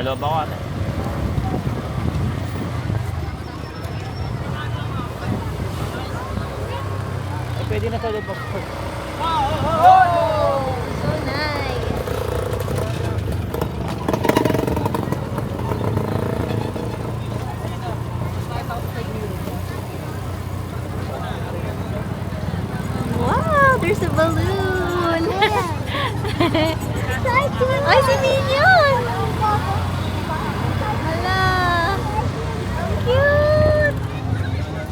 loob ako ate. Ay, pwede na sa loob ako. So nice. Wow, there's a balloon. Ay, si Minion! Hala! Cute!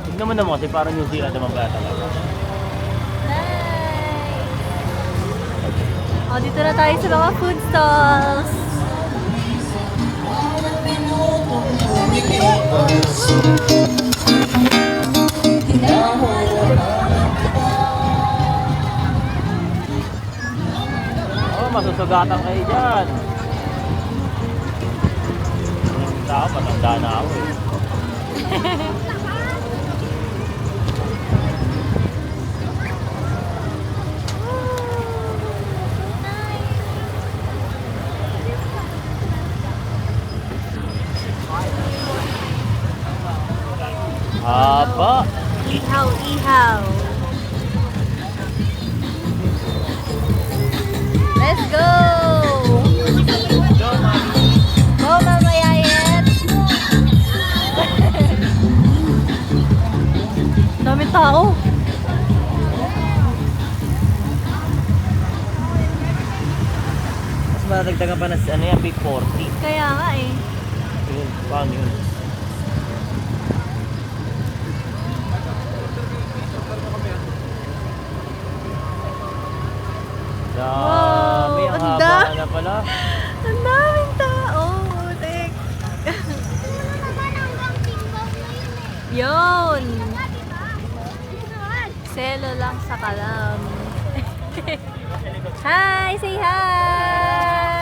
Tignan mo naman kasi parang New Zealand naman ba talaga. Nice! Oh, dito na tayo sa mga food stalls. Oh, masusugatan kayo dyan. Yung tao, matanda na ako eh. Haba. Ihaw, ihaw. Let's go! Go, Mama Yayet! Daming tao. Mas madagdagan pa na ano yan, big 40. Kaya nga eh. Yun, paano yun? Dami, ang ang haba na pala. Ang daming tao. Tek. Yun. Selo lang sa kalam. Hi! Say hi!